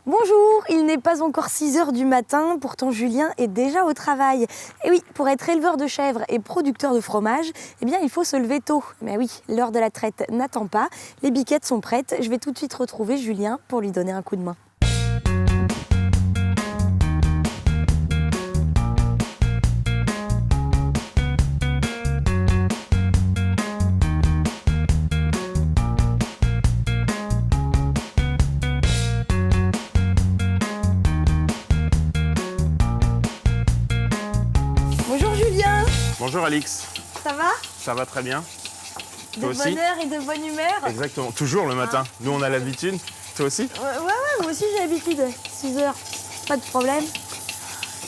Bonjour, il n'est pas encore 6 heures du matin, pourtant Julien est déjà au travail. Et oui, pour être éleveur de chèvres et producteur de fromage, eh bien il faut se lever tôt. Mais oui, l'heure de la traite n'attend pas, les biquettes sont prêtes, je vais tout de suite retrouver Julien pour lui donner un coup de main. Bonjour Julien, Bonjour Alix, ça va? ça va très bien? De Toi aussi? bonne heure et de bonne humeur? Exactement, toujours le matin. Nous on a l'habitude, toi aussi? Ouais, moi aussi j'ai l'habitude, 6 heures, pas de problème.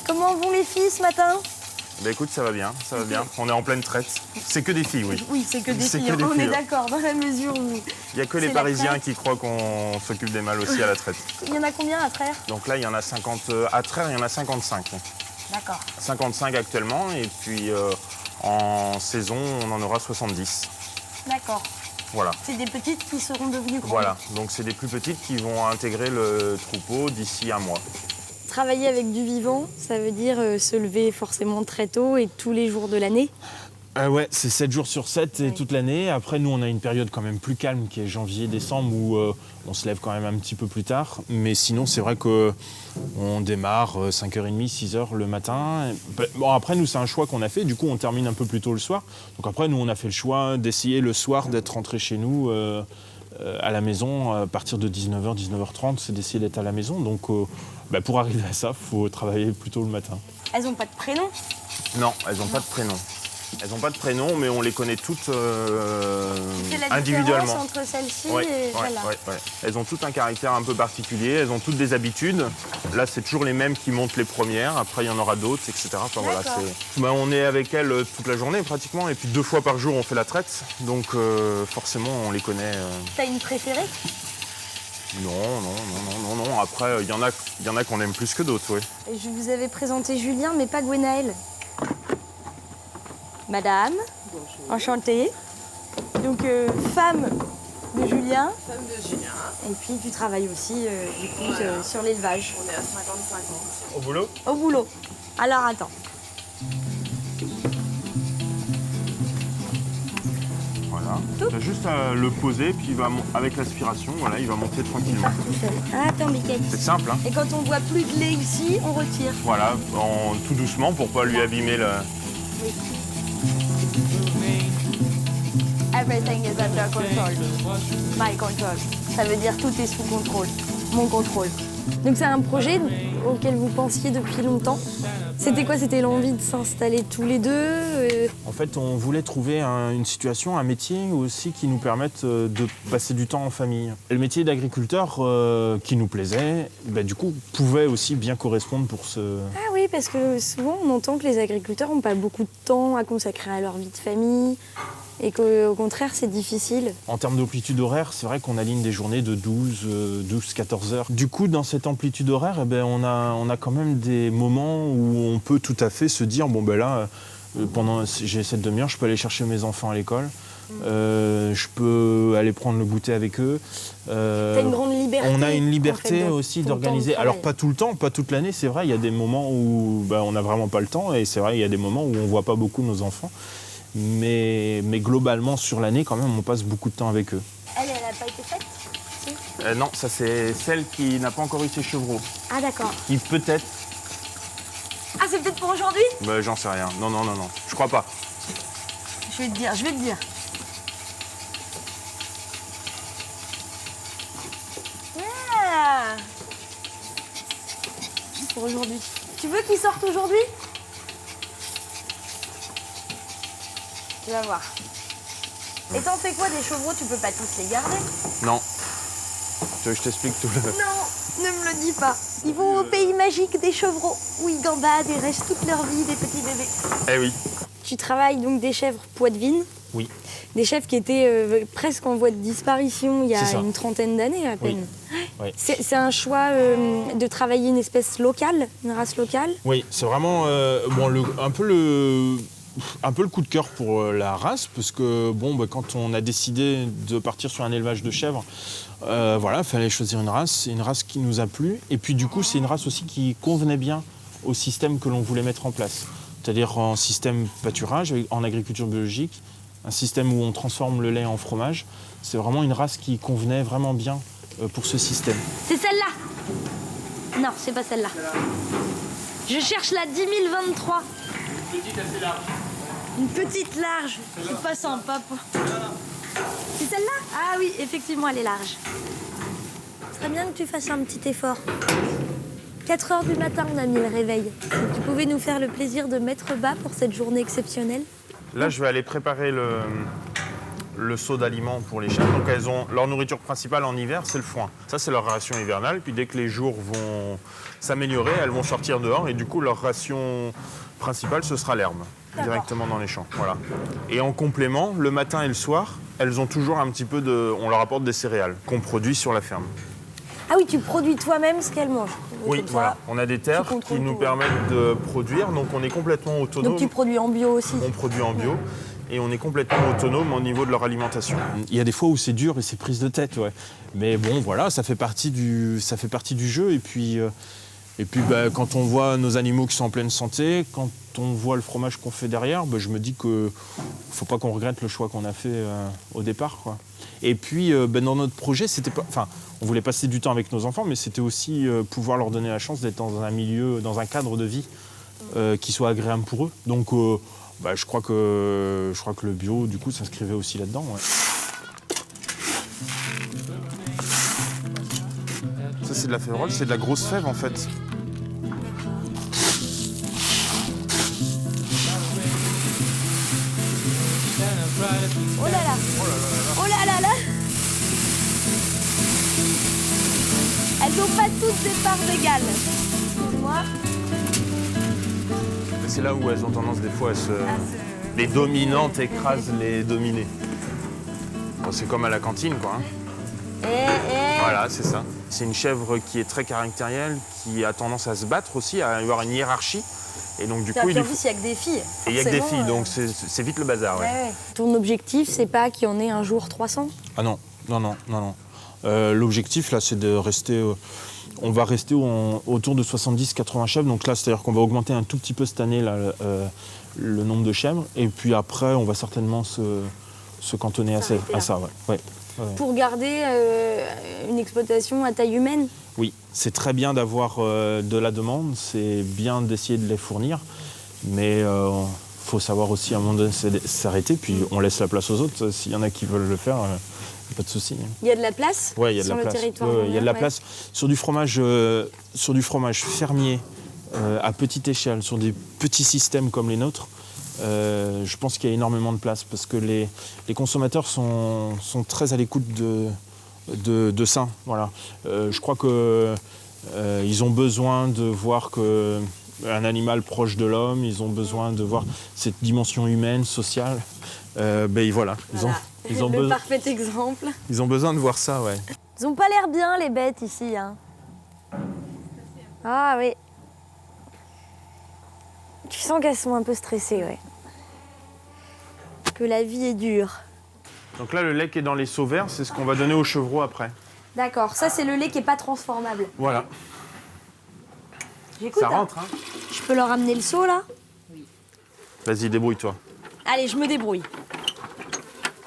Comment vont les filles ce matin? Bah écoute, ça va bien, ça va bien. On est en pleine traite. C'est que des filles, oui. Oui, c'est que des C'est filles, que des on filles, est ouais. d'accord, dans la mesure où... Il n'y a que C'est les la Parisiens traite. qui croient qu'on s'occupe des mâles aussi à la traite. Il y en a combien à traire? Donc là, il y en a 50, à traire, il y en a 55. D'accord. 55 actuellement, et puis en saison, on en aura 70. D'accord. Voilà. C'est des petites qui seront devenues grandes. Voilà, donc c'est des plus petites qui vont intégrer le troupeau d'ici un mois. Travailler avec du vivant, ça veut dire se lever forcément très tôt et tous les jours de l'année. Ouais, c'est 7 jours sur 7 et Oui. toute l'année. Après, nous, on a une période quand même plus calme qui est janvier-décembre où on se lève quand même un petit peu plus tard. Mais sinon, c'est vrai qu'on démarre 5h30, 6h le matin. Bon, après, nous, c'est un choix qu'on a fait. Du coup, on termine un peu plus tôt le soir. Donc après, nous, on a fait le choix d'essayer le soir d'être rentré chez nous à la maison à partir de 19h, 19h30. C'est d'essayer d'être à la maison. Donc pour arriver à ça, il faut travailler plus tôt le matin. Elles n'ont pas de prénom. Non, elles n'ont pas de prénom. Elles n'ont pas de prénom, mais on les connaît toutes C'est la individuellement. différence entre celles-ci Ouais, et voilà. ouais. Elles ont toutes un caractère un peu particulier, elles ont toutes des habitudes. Là, c'est toujours les mêmes qui montent les premières, après il y en aura d'autres, etc. Enfin, voilà, D'accord. on est avec elles toute la journée pratiquement, et puis 2 fois par jour on fait la traite, donc forcément on les connaît. T'as une préférée? Non. Après, il y en a qu'on aime plus que d'autres, oui. Et je vous avais présenté Julien, mais pas Gwenaëlle. Madame, enchantée. Donc, femme de Julien. Femme de Julien, Et puis, tu travailles aussi du coup, sur l'élevage. on est à 55 ans. Au boulot? Au boulot. Alors, attends. Voilà. Tu as juste à le poser, puis avec l'aspiration, voilà, il va monter tranquillement. Tout seul. Attends, Biquette. C'est simple, hein? Et quand on voit plus de lait ici, on retire. Voilà, tout doucement pour pas lui abîmer le... Everything is under control. My control. Ça veut dire tout est sous contrôle. Mon contrôle. Donc c'est un projet auquel vous pensiez depuis longtemps. C'était quoi? C'était l'envie de s'installer tous les deux En fait, on voulait trouver une situation, un métier aussi qui nous permette de passer du temps en famille. Et le métier d'agriculteur qui nous plaisait, du coup, pouvait aussi bien correspondre pour ce... Ah oui, parce que souvent on entend que les agriculteurs n'ont pas beaucoup de temps à consacrer à leur vie de famille et qu'au contraire c'est difficile. En termes d'amplitude horaire, c'est vrai qu'on aligne des journées de 12-14 heures. Du coup, dans cette amplitude horaire, on a quand même des moments où on peut tout à fait se dire, pendant j'ai cette demi-heure, je peux aller chercher mes enfants à l'école, je peux aller prendre le goûter avec eux. T'as une grande liberté. On a une en liberté fait, dans aussi ton d'organiser. temps de Alors travail. pas tout le temps, pas toute l'année, c'est vrai, il y a des moments où on n'a vraiment pas le temps, et c'est vrai, il y a des moments où on ne voit pas beaucoup nos enfants. Mais globalement, sur l'année, quand même, on passe beaucoup de temps avec eux. Elle n'a pas été faite? non, ça c'est celle qui n'a pas encore eu ses chevreaux. Ah d'accord. Qui peut-être... Ah c'est peut-être pour aujourd'hui? J'en sais rien. Non, je crois pas. Je vais te dire. Ah pour aujourd'hui. Tu veux qu'ils sortent aujourd'hui? Tu vas voir. Et t'en fais quoi des chevreaux? Tu peux pas tous les garder. Non. Tu veux que je t'explique tout le... Non, ne me le dis pas. Ils vont au pays magique des chevreaux, où ils gambadent et restent toute leur vie des petits bébés. Eh oui. Tu travailles donc des chèvres poitevines. Oui. Des chèvres qui étaient presque en voie de disparition il y a C'est ça. une trentaine d'années à peine. Oui. C'est un choix de travailler une espèce locale, une race locale. Oui, c'est vraiment un peu un peu le coup de cœur pour la race, parce que quand on a décidé de partir sur un élevage de chèvres, il fallait choisir une race qui nous a plu. Et puis du coup, c'est une race aussi qui convenait bien au système que l'on voulait mettre en place. C'est-à-dire en système pâturage, en agriculture biologique, un système où on transforme le lait en fromage. C'est vraiment une race qui convenait vraiment bien pour ce système. C'est celle-là? Non, c'est pas celle-là. Je cherche la 10 023. Une petite assez large. Une petite large. C'est pas sympa. C'est celle-là? Ah oui, effectivement, elle est large. Ce serait bien que tu fasses un petit effort. 4 heures du matin, on a mis le réveil. Si tu pouvais nous faire le plaisir de mettre bas pour cette journée exceptionnelle. Là, je vais aller préparer le seau d'aliments pour les chèvres. Donc, elles ont leur nourriture principale en hiver, c'est le foin. Ça, c'est leur ration hivernale. Puis dès que les jours vont s'améliorer, elles vont sortir dehors. Et du coup, leur ration principale, ce sera l'herbe, directement dans les champs. Voilà. Et en complément, le matin et le soir, elles ont toujours un petit peu on leur apporte des céréales qu'on produit sur la ferme. Ah oui, tu produis toi-même ce qu'elles mangent. Oui, voilà. On a des terres qui nous permettent de produire, donc on est complètement autonome. Donc tu produis en bio aussi? On produit en bio. Et on est complètement autonome au niveau de leur alimentation. Il y a des fois où c'est dur et c'est prise de tête, ouais. Mais bon, voilà, ça fait partie du jeu. Et puis, quand on voit nos animaux qui sont en pleine santé, quand on voit le fromage qu'on fait derrière, je me dis qu'il ne faut pas qu'on regrette le choix qu'on a fait au départ, quoi. Et puis, dans notre projet, on voulait passer du temps avec nos enfants, mais c'était aussi pouvoir leur donner la chance d'être dans un milieu, dans un cadre de vie qui soit agréable pour eux. Donc, je crois que le bio, du coup, s'inscrivait aussi là-dedans. Ouais. Ça, c'est de la févrole, c'est de la grosse fève, en fait. Oh là là! Oh là là là! Elles n'ont pas toutes des parts égales. Excuse-moi. C'est là où elles ont tendance, des fois, les dominantes écrasent les dominés. Bon, c'est comme à la cantine, quoi. Hein. Voilà, c'est ça. C'est une chèvre qui est très caractérielle, qui a tendance à se battre aussi, à avoir une hiérarchie. Et donc, du coup, il y a que des filles. Et il y a que des filles, donc c'est vite le bazar. Ouais. Ouais. Ton objectif, c'est pas qu'il y en ait un jour 300? Ah non. L'objectif, là, c'est de rester... on va rester autour de 70-80 chèvres. Donc là, c'est-à-dire qu'on va augmenter un tout petit peu cette année là, le nombre de chèvres. Et puis après, on va certainement se cantonner à ça. Ouais. Pour garder une exploitation à taille humaine? Oui, c'est très bien d'avoir de la demande, c'est bien d'essayer de les fournir, mais faut savoir aussi à un moment donné s'arrêter, puis on laisse la place aux autres. S'il y en a qui veulent le faire, pas de souci. Il y a de la place? Oui, il y a de la place. Il y a de la place sur du fromage fermier à petite échelle, sur des petits systèmes comme les nôtres. Je pense qu'il y a énormément de place parce que les consommateurs sont très à l'écoute de ça. Voilà. Je crois qu'ils ont besoin de voir un animal proche de l'homme, ils ont besoin de voir cette dimension humaine, sociale. Voilà. Ils ont le parfait exemple. Ils ont besoin de voir ça, ouais. Ils ont pas l'air bien, les bêtes, ici. Hein. Ah oui. Tu sens qu'elles sont un peu stressées, ouais. Que la vie est dure. Donc là, le lait qui est dans les seaux verts, c'est ce qu'on va donner aux chevreaux après. D'accord, ça c'est le lait qui est pas transformable. Voilà. J'écoute. Ça rentre, hein. Je peux leur amener le seau, là? Oui. Vas-y, débrouille-toi. Allez, je me débrouille.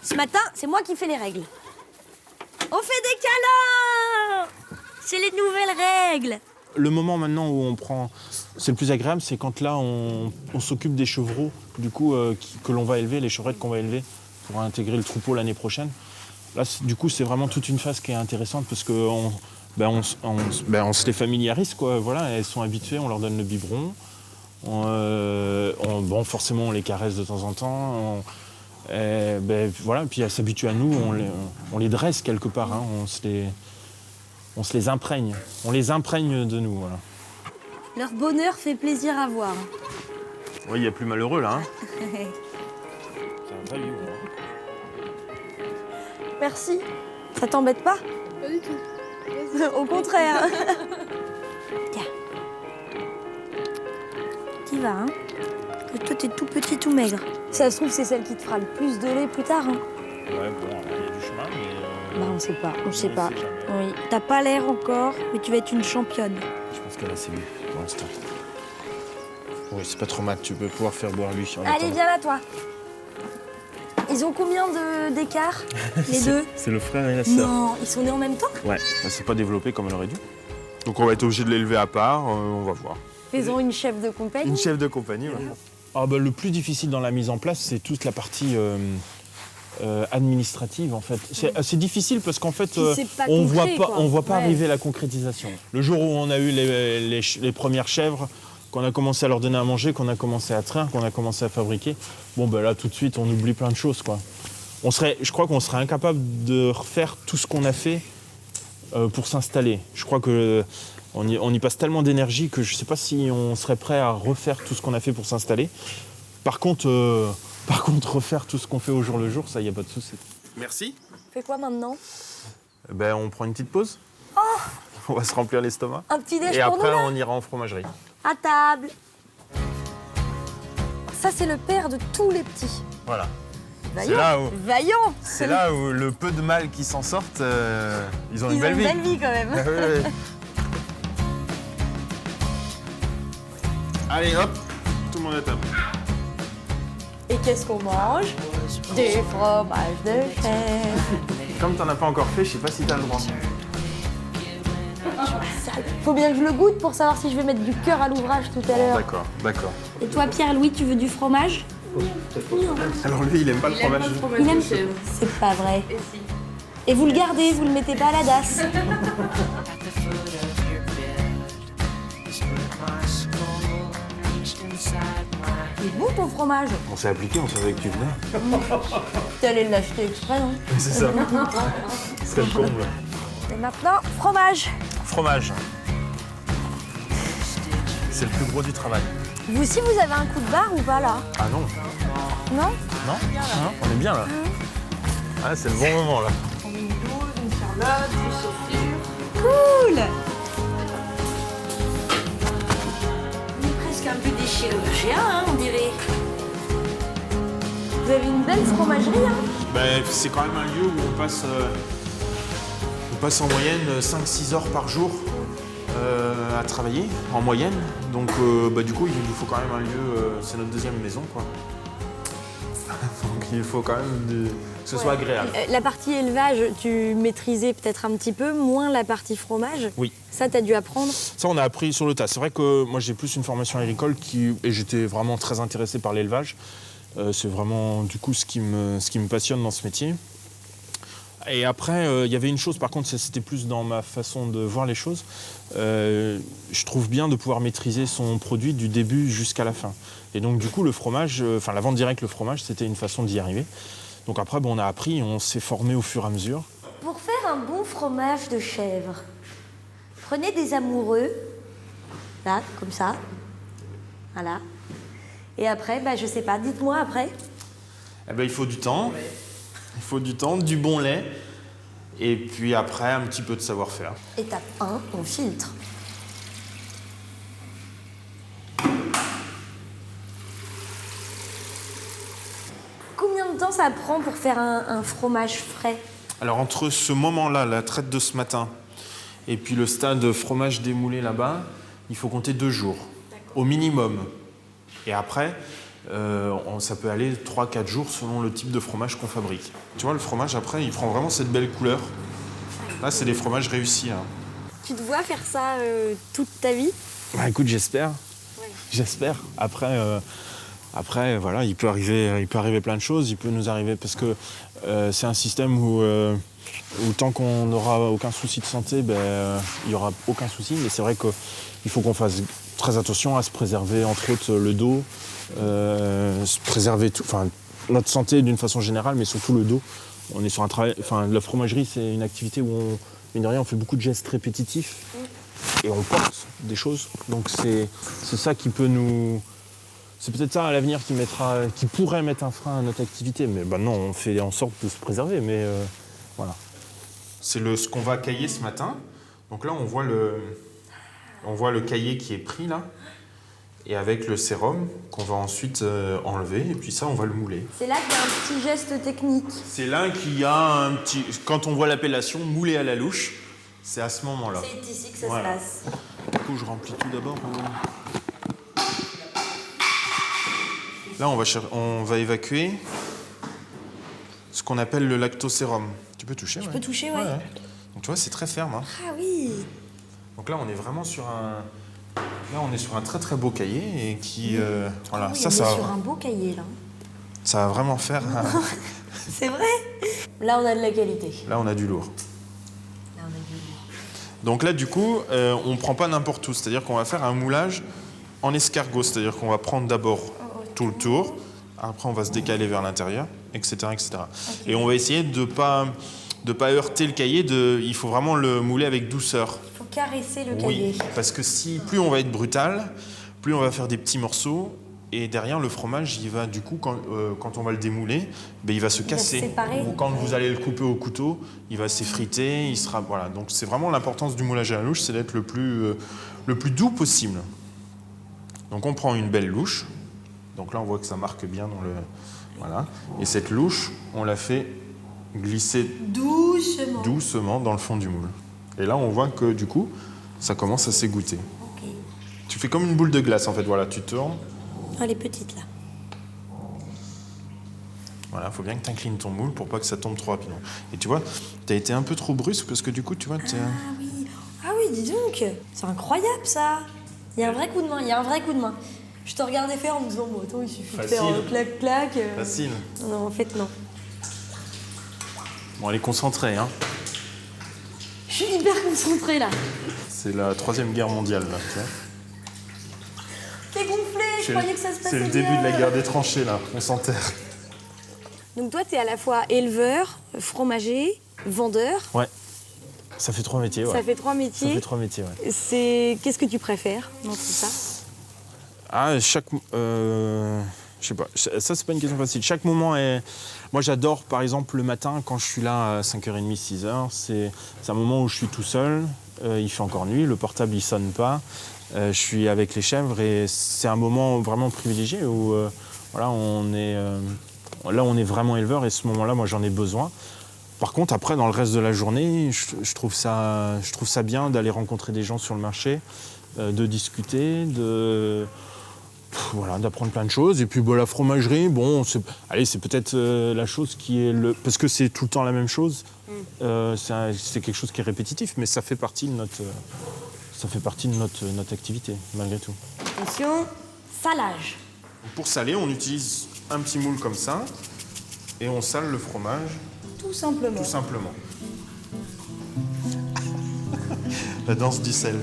Ce matin, c'est moi qui fais les règles. On fait des câlins! C'est les nouvelles règles. Le moment maintenant où on prend... C'est le plus agréable, c'est quand là, on s'occupe des chevreaux, du coup, que l'on va élever, les chevrettes qu'on va élever pour intégrer le troupeau l'année prochaine. Là, du coup, c'est vraiment toute une phase qui est intéressante parce qu'on se les familiarise, quoi. Voilà, elles sont habituées, on leur donne le biberon. Forcément, on les caresse de temps en temps. Voilà, puis elles s'habituent à nous, on les dresse quelque part, hein, on se les imprègne. On les imprègne de nous, voilà. Leur bonheur fait plaisir à voir. Oui, il y a plus malheureux, là. Hein. C'est un vrai lion, hein. Merci. Ça t'embête pas? Pas du tout. Au contraire. Tiens. T'y vas, hein? que toi, t'es tout petit, tout maigre. Ça se trouve, c'est celle qui te fera le plus de lait plus tard. Hein. Ouais, bon, il y a du chemin, mais... Bah, on sait pas, on sait ne pas. sait jamais. Oui, t'as pas l'air encore, mais tu vas être une championne. Je pense qu'elle a assez bu pour l'instant. Oui, c'est pas trop mal, tu peux pouvoir faire boire lui. Allez, viens là, toi. Ils ont combien d'écart, les deux? C'est le frère et la sœur. Non, ils sont nés en même temps? Ouais, bah, c'est pas développé comme elle aurait dû. Donc on va être obligé de l'élever à part, on va voir. Faisons une chef de compagnie. Une chef de compagnie, ouais. Ah bah, le plus difficile dans la mise en place, c'est toute la partie administrative en fait. C'est difficile parce qu'en fait, Puis c'est pas on concret, quoi. voit pas Ouais. arriver la concrétisation. Le jour où on a eu les premières chèvres, qu'on a commencé à leur donner à manger, qu'on a commencé à traire, qu'on a commencé à fabriquer, bon ben là tout de suite on oublie plein de choses quoi. Je crois qu'on serait incapable de refaire tout ce qu'on a fait pour s'installer. Je crois que on y passe tellement d'énergie que je ne sais pas si on serait prêt à refaire tout ce qu'on a fait pour s'installer. Par contre, refaire tout ce qu'on fait au jour le jour, ça, il n'y a pas de souci. Merci. Fais quoi maintenant? Ben, on prend une petite pause. On va se remplir l'estomac. Un petit déj Et pour après, nous, là? on ira en fromagerie. À table. Ça, c'est le père de tous les petits. Voilà. Vaillant. Vaillant. C'est là où le peu de mâles qui s'en sortent, ils ont Ils une belle ont vie. une belle vie quand même. Ah oui, oui. Allez, hop, tout le monde à table. Et qu'est-ce qu'on mange? Des fromages de chèvre. Comme t'en as pas encore fait, je sais pas si t'as le droit. Faut bien que je le goûte pour savoir si je vais mettre du cœur à l'ouvrage tout à l'heure. D'accord, d'accord. Et toi, Pierre-Louis, tu veux du fromage? Alors lui, il aime pas le fromage. Il aime. C'est pas vrai. Et vous le gardez, vous le mettez pas à la DAS. Il est bon ton fromage. On s'est appliqué, on savait que tu venais. T'es allé l'acheter exprès, non? C'est ça. C'est le comble. Et maintenant, fromage. Fromage. C'est le plus gros du travail. Vous aussi, vous avez un coup de barre ou pas là? Ah non. Non? Non, on est bien là. Ah, c'est le bon moment là. Cool. On est presque un peu des chirurgiens, hein, on dirait. Vous avez une belle fromagerie, hein? Ben, c'est quand même un lieu où on passe en moyenne 5-6 heures par jour à travailler, en moyenne. Donc du coup, il nous faut quand même un lieu, c'est notre deuxième maison, quoi. Donc il faut quand même que ce soit agréable. La partie élevage, tu maîtrisais peut-être un petit peu, moins la partie fromage. Oui. Ça, t'as dû apprendre. Ça, on a appris sur le tas. C'est vrai que moi, j'ai plus une formation agricole et j'étais vraiment très intéressé par l'élevage. C'est vraiment, du coup, ce qui me passionne dans ce métier. Et après, il y avait une chose, par contre, c'était plus dans ma façon de voir les choses. Je trouve bien de pouvoir maîtriser son produit du début jusqu'à la fin. Et donc, du coup, le fromage, la vente directe, le fromage, c'était une façon d'y arriver. Donc après, on a appris, on s'est formé au fur et à mesure. Pour faire un bon fromage de chèvre, prenez des amoureux, là, comme ça. Voilà. Et après, je sais pas, dites-moi après. Eh ben, il faut du temps. Il faut du temps, du bon lait. Et puis après, un petit peu de savoir-faire. Étape 1, on filtre. Combien de temps ça prend pour faire un fromage frais? Alors entre ce moment-là, la traite de ce matin, et puis le stade fromage démoulé là-bas, il faut compter 2 jours, au minimum. Et après, ça peut aller 3-4 jours selon le type de fromage qu'on fabrique. Tu vois, le fromage, après, il prend vraiment cette belle couleur. Là, c'est des fromages réussis. Hein. Tu te vois faire ça toute ta vie? Bah, écoute, j'espère. Ouais. J'espère. Après, voilà, il peut arriver plein de choses. Il peut nous arriver parce que c'est un système où tant qu'on n'aura aucun souci de santé, il n'y aura aucun souci. Mais c'est vrai qu'il faut qu'on fasse très attention à se préserver, entre autres, le dos, se préserver notre santé d'une façon générale, mais surtout le dos. On est sur un travail. La fromagerie, c'est une activité où mine de rien, on fait beaucoup de gestes répétitifs et on porte des choses. Donc c'est ça qui peut nous. C'est peut-être ça à l'avenir qui pourrait mettre un frein à notre activité. Mais non, on fait en sorte de se préserver. Mais voilà. C'est ce qu'on va cailler ce matin. Donc là, on voit le cahier qui est pris là. et avec le sérum qu'on va ensuite enlever. Et puis ça, on va le mouler. C'est là qu'il y a un petit geste technique. C'est là qu'il y a un petit... Quand on voit l'appellation mouler à la louche, c'est à ce moment-là. C'est ici que ça Voilà. se passe. Du coup, je remplis tout d'abord. Là, on va évacuer ce qu'on appelle le lactosérum. Tu peux toucher? Je peux toucher, ouais. Donc tu vois, c'est très ferme. Hein. Ah oui. Donc là, on est vraiment sur un... Là, on est sur un très très beau cahier et qui... voilà, Oui, ça, on est ça, sur un beau cahier, là. ça va vraiment faire... C'est vrai. Là, on a de la qualité. Là, on a du lourd. Là, on a du lourd. Donc là, du coup, on ne prend pas n'importe où. C'est-à-dire qu'on va faire un moulage en escargot. C'est-à-dire qu'on va prendre d'abord tout le tour. Après, on va se décaler vers l'intérieur, etc. etc. Okay. Et on va essayer de pas heurter le cahier. Il faut vraiment le mouler avec douceur. Il faut caresser le cahier. Oui, parce que plus on va être brutal, plus on va faire des petits morceaux. Et derrière, le fromage, il va, du coup, quand on va le démouler, il va se casser. Il va se séparer. Ou quand vous allez le couper au couteau, il va s'effriter, il sera... Voilà. Donc c'est vraiment l'importance du moulage à la louche, c'est d'être le plus doux possible. Donc on prend une belle louche. Donc là, on voit que ça marque bien dans le... Voilà. Et cette louche, on la fait glisser doucement dans le fond du moule. Et là, on voit que, du coup, ça commence à s'égoutter. Okay. Tu fais comme une boule de glace, en fait. Voilà, tu tournes. Ah, les petites, là. Voilà, il faut bien que tu inclines ton moule pour pas que ça tombe trop rapidement. Et tu vois, tu as été un peu trop brusque parce que du coup, tu vois... Ah oui, dis donc. C'est incroyable, ça. Il y a un vrai coup de main, Je te regardais faire en me disant, bon, attends, il suffit de faire clac-clac. Facile. Non, en fait, non. Bon, elle est concentrée, hein. Je suis hyper concentrée, là. C'est la 3e guerre mondiale, là, tu vois. T'es gonflé, je croyais que ça se passait bien. C'est le début de la guerre des tranchées, là. On s'enterre. Donc toi, t'es à la fois éleveur, fromager, vendeur. Ouais. Ça fait 3 métiers, ouais. Ça fait 3 métiers. Ça fait 3 métiers, ouais. Qu'est-ce que tu préfères dans tout ça? Ah, je sais pas, ça c'est pas une question facile. Chaque moment est... Moi j'adore par exemple le matin quand je suis là à 5h30, 6h, c'est un moment où je suis tout seul, il fait encore nuit, le portable il sonne pas, je suis avec les chèvres et c'est un moment vraiment privilégié où voilà, on est vraiment éleveur et ce moment-là moi j'en ai besoin. Par contre après dans le reste de la journée, je trouve ça bien d'aller rencontrer des gens sur le marché, de discuter, voilà, d'apprendre plein de choses. Et puis la fromagerie, bon, c'est peut-être la chose qui est parce que c'est tout le temps la même chose. C'est quelque chose qui est répétitif, mais ça fait partie de notre activité, malgré tout. Attention, salage. Pour saler, on utilise un petit moule comme ça et on sale le fromage. Tout simplement. Tout simplement. La danse du sel.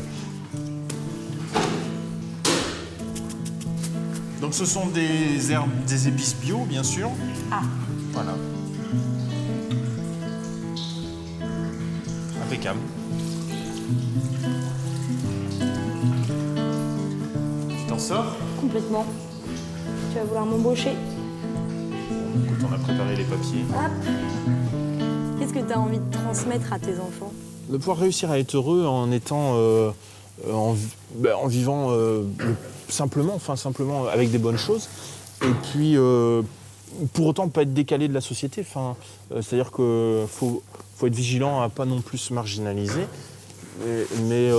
Donc ce sont des herbes, des épices bio, bien sûr. Ah. Voilà. Impeccable. Tu t'en sors? Complètement. Tu vas vouloir m'embaucher. Écoute, on a préparé les papiers. Hop. Qu'est-ce que tu as envie de transmettre à tes enfants? De pouvoir réussir à être heureux en étant... en vivant simplement avec des bonnes choses et puis pour autant pas être décalé de la société, c'est-à-dire qu'il faut être vigilant à pas non plus se marginaliser mais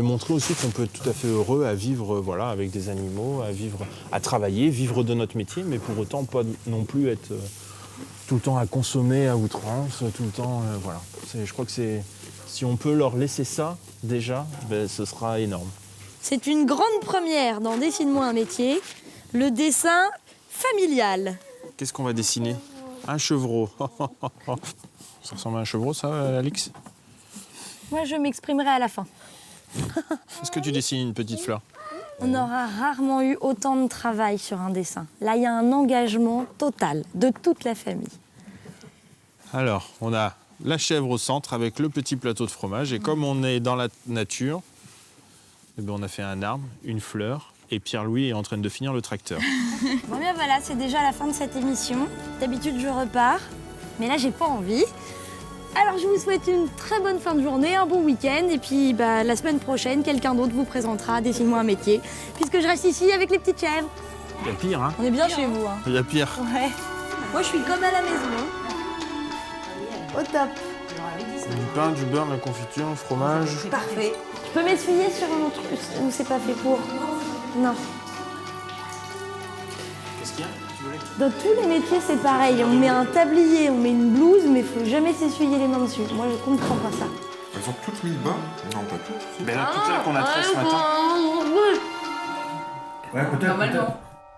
montrer aussi qu'on peut être tout à fait heureux à vivre avec des animaux, à travailler, vivre de notre métier, mais pour autant pas non plus être tout le temps à consommer à outrance, tout le temps voilà. Je crois que si on peut leur laisser ça, déjà, ce sera énorme. C'est une grande première dans Dessine-moi un métier, le dessin familial. Qu'est-ce qu'on va dessiner? Un chevreau. Ça ressemble à un chevreau, ça, Alix? Moi, je m'exprimerai à la fin. Est-ce que tu dessines une petite fleur? On aura rarement eu autant de travail sur un dessin. Là, il y a un engagement total de toute la famille. Alors, on a la chèvre au centre avec le petit plateau de fromage. Et comme on est dans la nature, eh bien, on a fait un arbre, une fleur, et Pierre-Louis est en train de finir le tracteur. Bon, bien voilà, c'est déjà la fin de cette émission. D'habitude, je repars, mais là, j'ai pas envie. Alors je vous souhaite une très bonne fin de journée, un bon week-end et puis la semaine prochaine, quelqu'un d'autre vous présentera Dessine-moi un métier puisque je reste ici avec les petites chèvres. Il y a pire, hein. On est bien chez vous. Hein. Il y a pire. Ouais. Moi je suis comme à la maison. Hein. Au top. Du pain, du beurre, de la confiture, le fromage. Parfait. Je peux m'essuyer sur un truc où c'est pas fait pour. Non. Qu'est-ce qu'il y a? Tu voulais? Dans tous les métiers, c'est pareil. On met un tablier, on met une blouse, mais il faut jamais s'essuyer les mains dessus. Moi, je comprends pas ça. Elles ont toutes mis le bas? Non, pas toutes. Ben là, toutes celles qu'on a fait ce matin. Ouais, peut-être.